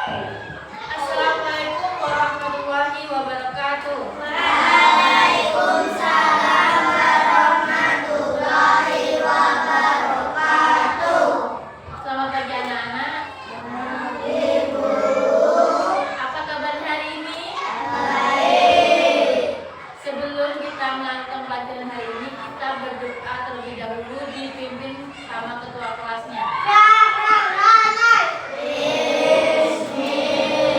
Assalamualaikum warahmatullahi wabarakatuh. Waalaikumsalam warahmatullahi wabarakatuh. Selamat pagi anak-anak. Ibu. Apa kabar hari ini? Baik. Sebelum kita melakukan pelajaran hari ini, kita berdoa terlebih dahulu dipimpin sama ketua kelasnya. Bismillah.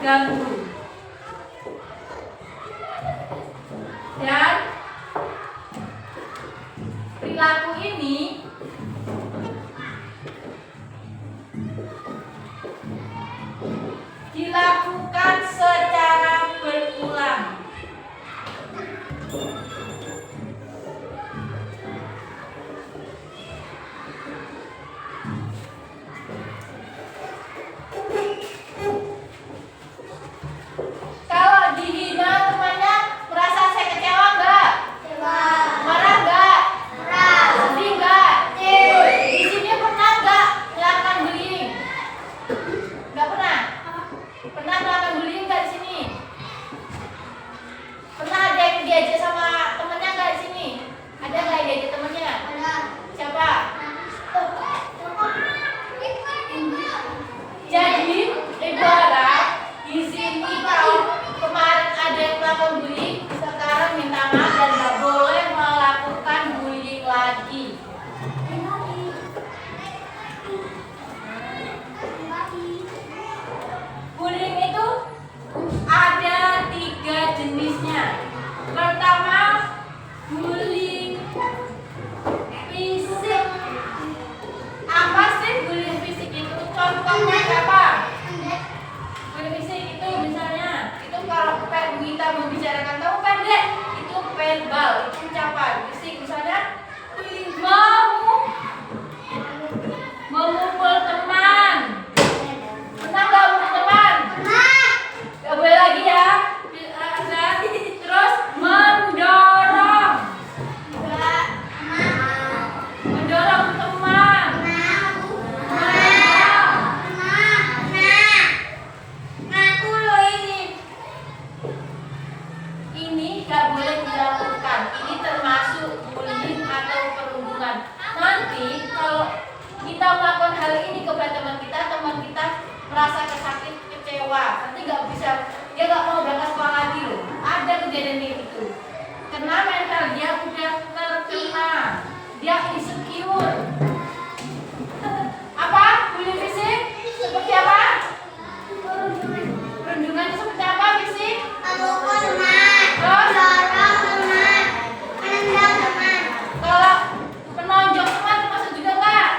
mengganggu. Dan perilaku ini dilakukan secara berulang. Kalau dihina temannya merasa saya kecewa enggak? Marah enggak? Sedih enggak? Di sini pernah enggak melakukan bullying? Enggak pernah? Pernah melakukan bullying enggak di sini? Pernah ada yang diajak sama temennya enggak di sini? Ada enggak yang diajak temennya? Siapa? Jadi ibarat di sini kalau kemarin ada yang melakukan bullying, sekarang minta maaf dan nggak boleh melakukan bullying lagi. Bullying itu ada 3 jenisnya. Pertama, bullying fisik. Apa sih bullying fisik itu? Contohnya apa? Bullying fisik itu misalnya, itu kalau kita membicarakan kamu pendek, itu verbal, itu ucapan. Fisik misalnya, memukul teman. Pernah nggak memukul teman? Nggak boleh lagi ya. Terus mendorong. Mendorong teman. Ini nggak boleh dilakukan. Ini termasuk bullying atau perundungan. Nanti kalau kita melakukan hal ini kepada teman kita merasa kesakit, kecewa, nanti nggak bisa, dia nggak mau berangkat sekolah lagi loh. Ada kejadian itu. Karena mental dia udah terkena, dia insecure. Apa? Bullying fisik? Seperti apa? Perundungan itu seperti apa fisik? Kalau menonjok teman termasuk juga enggak?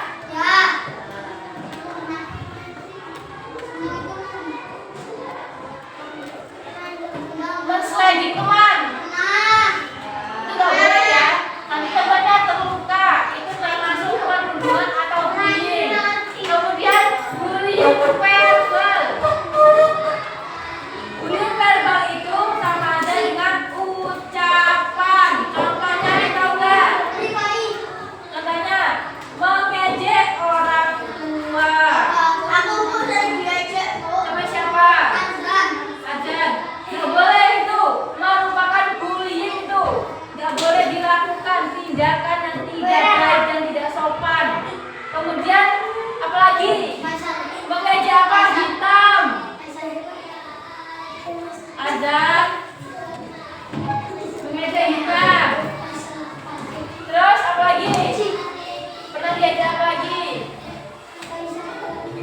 Mensliding teman itu enggak boleh ya. Nanti temannya terluka, itu termasuk perundungan atau bullying. Kemudian bullying verbal. Bullying verbal itu sama aja dengan ucapan. Contohnya tahu nggak? Contohnya mengejek orang tua. Sama siapa? Azan. Nggak boleh itu, merupakan bullying itu. Nggak boleh dilakukan tindakan yang tidak baik dan tidak sopan. Kemudian apalagi? Mengejek apa? Hitam. Azan. Mengejek hitam. Terus apa lagi? Pernah diajak apa lagi?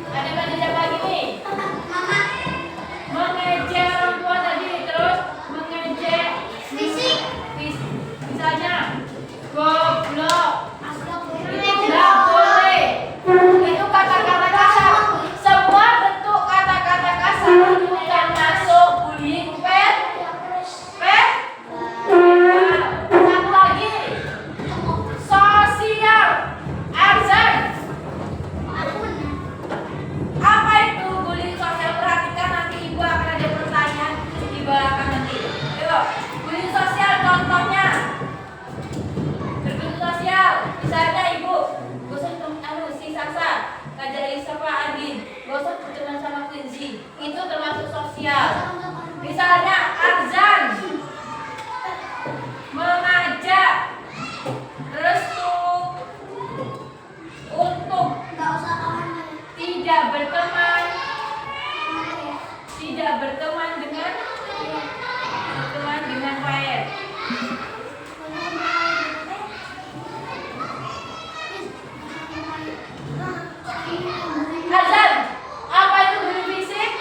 Ada yang diajak apa lagi nih? Mengejek orang tua tadi. Terus mengejek misalnya goblok. Itu nggak boleh. Itu kata-kata kasar. Semua bentuk kata-kata kasar itu termasuk bullying satu lagi, sosial. Azan. Apa itu bullying sosial? Perhatikan, nanti ibu akan ada pertanyaan di belakang nanti. Ayo, bullying sosial contohnya berbentuk sosial. Misalnya ibu gosok si Sasa ngajarin siapa Adin, gosok berteman sama Quincy, itu termasuk sosial. Misalnya azan, mengajak restu untuk tidak berteman dengan Fair. Azan, apa itu bullying fisik?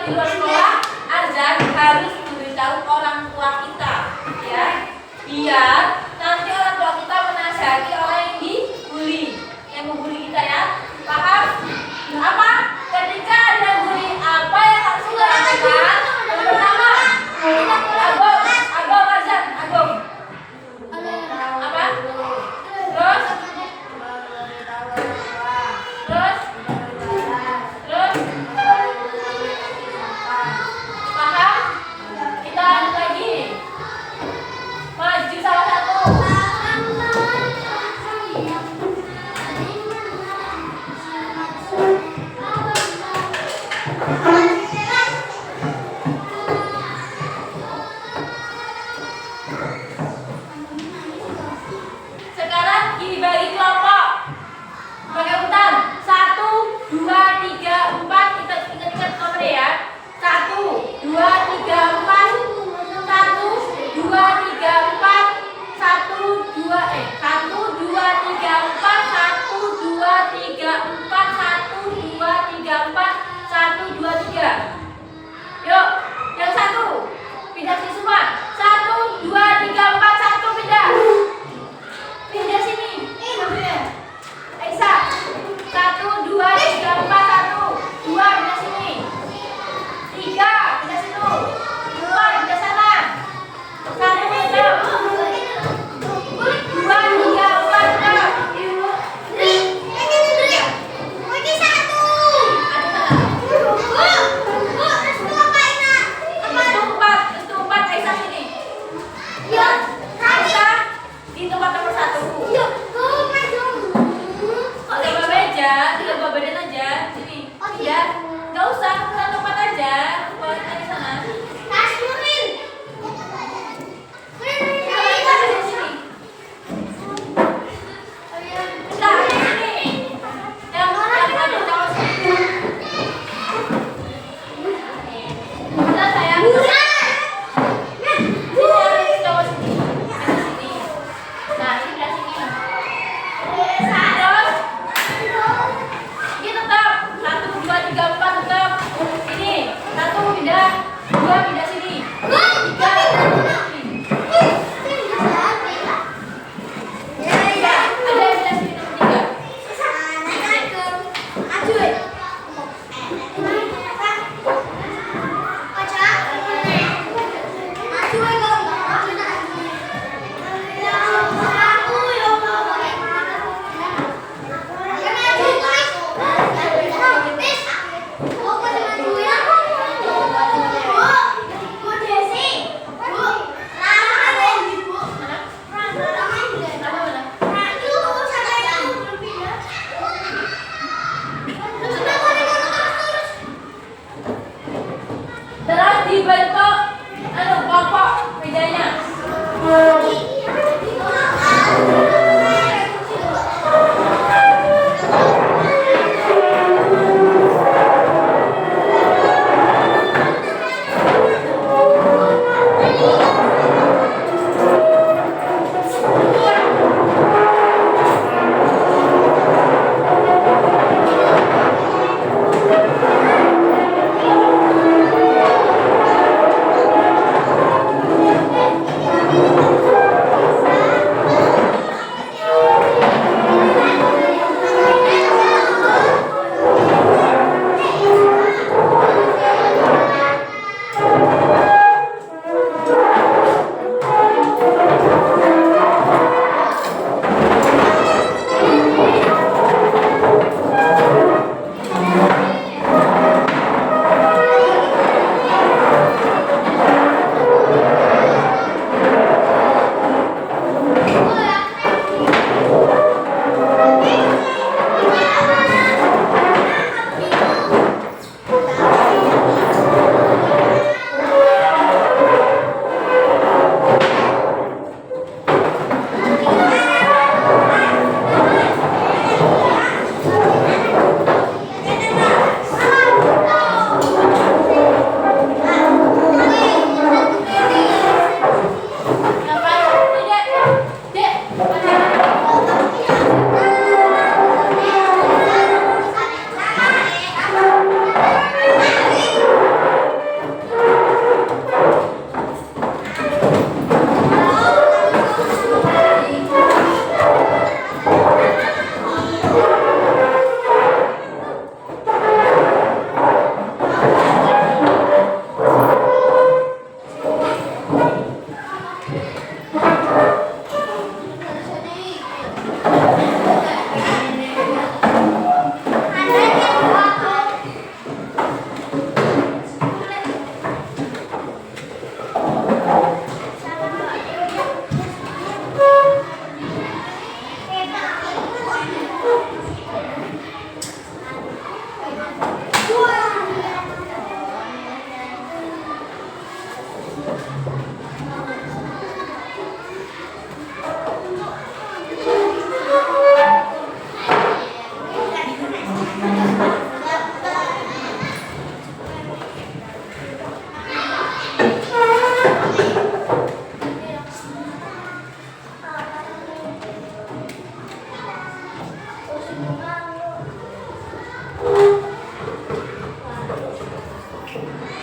di luar sekolah, azan harus memberitahu orang tua kita, ya, biar nanti orang tua kita menasihati orang yang dibully, yang membuli kita, ya, paham? Apa? Ketika ada bully, apa yang harus kita lakukan? Yang pertama, agong azan, agong. Apa? Terus? Paham? Kita lanjut lagi. Maju salah satu. Sekarang dibagi kelompok. Pakai urutan 1, 2, 3, 4. Kita ingat-ingat nomornya, ya. 1, 2, 3, 4. 1, 2, 3, 4. 1, 2, 3, 4. 1, 2, 3, 4. 1, 2, 3, 4. 1, 2, 3. Yuk, yang satu pindah sini semua. 1, 2, 3, 4. 1 pindah. Pindah sini. Aisyah. 1, 2, 3, 4. 1, 2 pindah sini. 3 pindah situ. 4 pindah sana. 1 pindah. 2, 3, 4 pindah. Restu 4 Aisyah sini. Aisyah di tempat nomor 1. Coba meja, tinggal bawa badan aja. Sini. Ya, nggak usah ke tempat aja. Bawa aja sana. Udah, sini. Yang ada tahu sini. Udah sayang. Sini tahu sini. Ada sini. Nah, ini belah sini. Terus ini tetap 1, 2, 3, 4 tetap. Ini 1 pindah, 2 pindah sini. 3 pindah sini. Ya, ada yang pindah sini nomor 3. Terus dibentuk kelompok bedanya.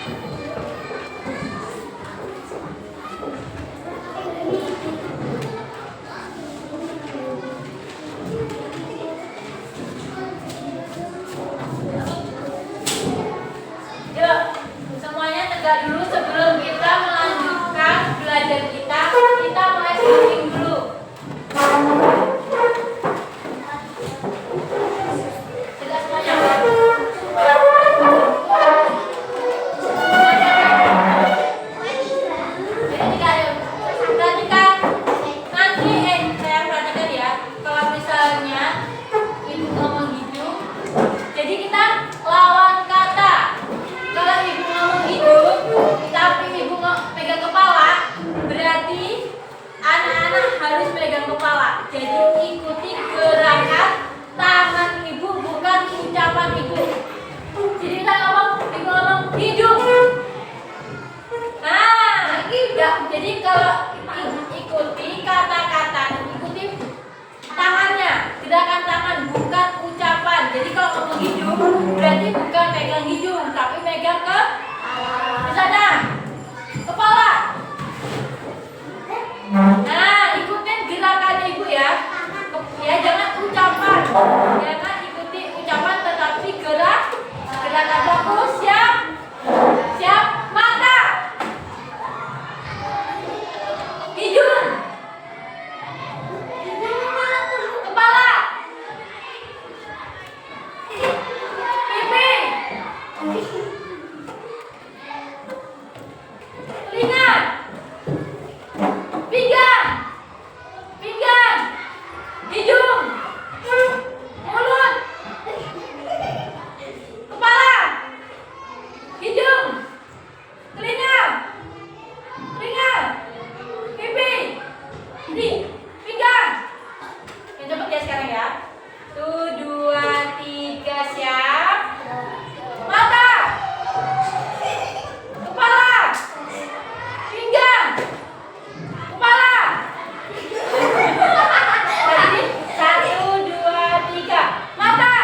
Yuk, semuanya tegak dulu sebelum kita melanjutkan belajar kita. Kita mulai stretching dulu. Tegak semuanya. Jadi kalian perhatikan nanti saya perhatikan ya. Kalau misalnya ibu ngomong gitu, jadi kita lawan kata. Kalau ibu ngomong gitu, tapi ibu pegang kepala, berarti anak-anak harus pegang kepala. Jadi ikuti gerakan tangan ibu, bukan ucapan ibu. Jadi kita ngomong, ibu ngomong hidung. Nah, ya, jadi kalau ikuti kata-kata, ikuti tangannya, gerakan tangan, bukan ucapan. Jadi kalau ngomong hidung, berarti bukan pegang hidung, tapi pegang ke sana, kepala. Nah, ikutin gerakannya ibu ya. Ya, jangan ucapan, jangan ikuti ucapan, tetapi gerakan fokus. Siap, siap, mata, hidung, kepala, pipi, telinga, pinggang, hidung, mulut, kepala, hidung, telinga, pipi, pinggang. Yang cepet ya sekarang ya. 1, 2, 3, siap. Mata, kepala, pinggang, kepala. Jadi 1, 2, 3. Mata,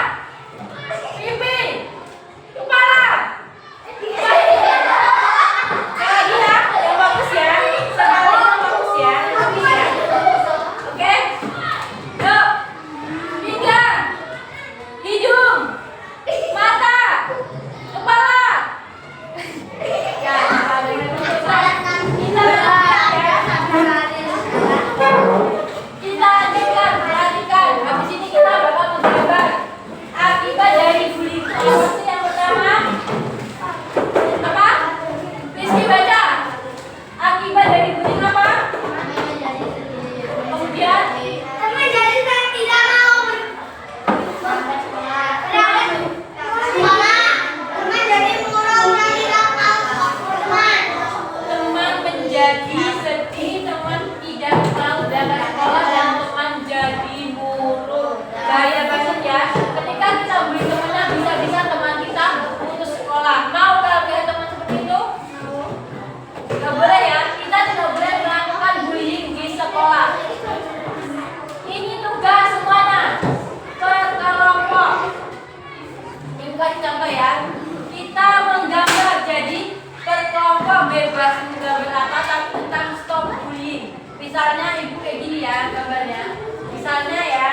pipi, kepala. Sekali lagi ya, yang bagus ya. Sekali yang bagus ya. Oke? Yuk. Pinggang, hidung, mata, kepala. Ya, kita lanjutkan, perhatikan. Habis ini kita bakal menggambar akibat dari bullying. Apa sih yang pertama? Apa? Rizky baca. Akibat dari bullying apa? Kemudian teman menjadi sedih, teman tidak mau berangkat sekolah, dan teman jadi murung. Bahaya banget ya. Ketika kita bully temannya, bisa-bisa teman kita putus sekolah. Mau kalau lihat teman seperti itu? Gak boleh ya. Kita tidak boleh melakukan bullying di sekolah. Ini tugas semuanya ke kelompok. Ibu kasih contoh ya. Kita menggambar, jadi berkelompok bebas menggambar apa, tapi tentang stop bullying. Misalnya ibu kayak gini ya gambarnya. Misalnya ya.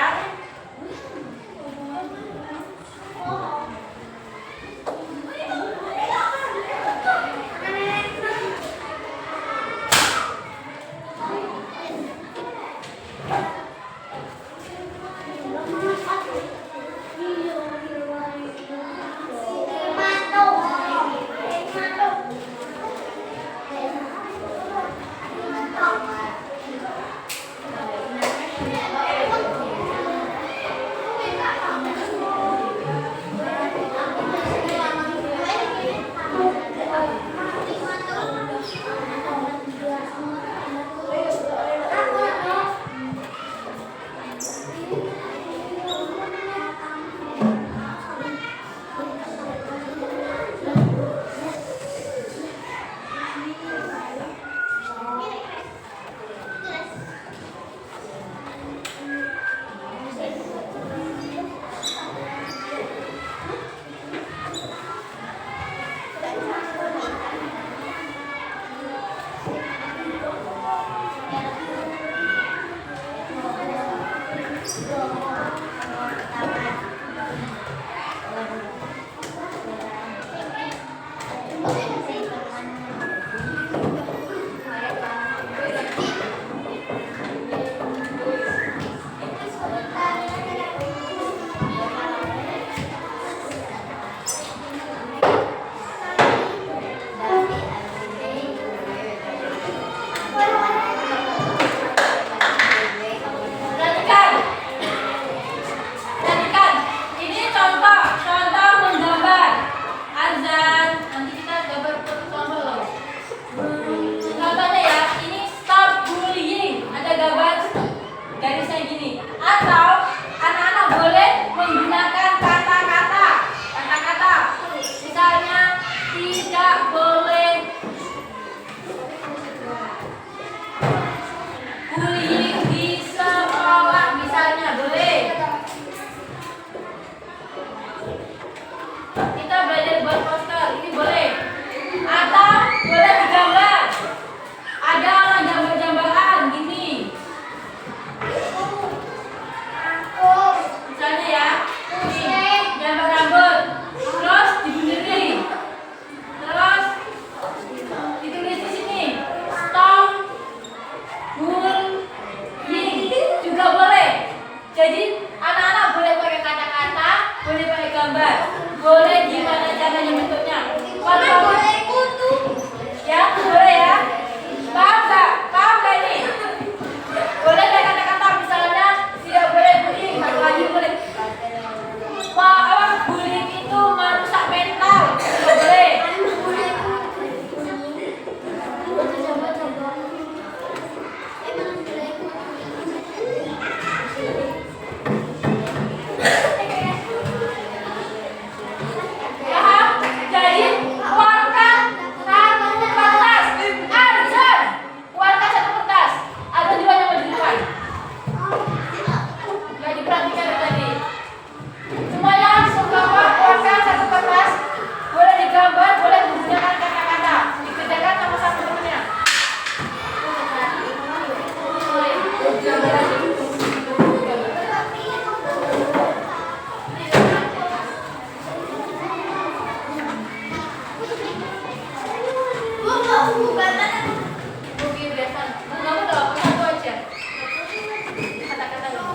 Ruby biasa. Bunga mah udah apa satu aja. Kata-kata lu.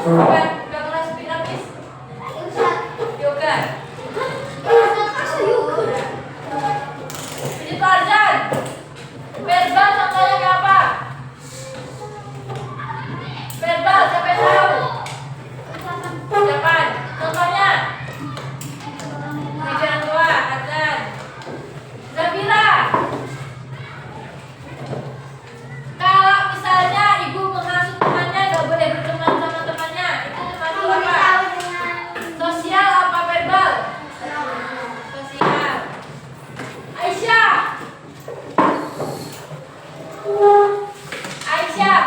Bukan kelas piramid. Yoga. Ini Tarzan. Verbal contohnya apa? Verbal siapa yang tahu? Ucapan. Contohnya. Bicara tua, Tarzan. Zabira. Kalau misalnya ibu menghasut temannya, gak boleh berteman sama temannya. Itu termasuk apa? Sosial apa verbal? Sosial. Aisyah. Aisyah.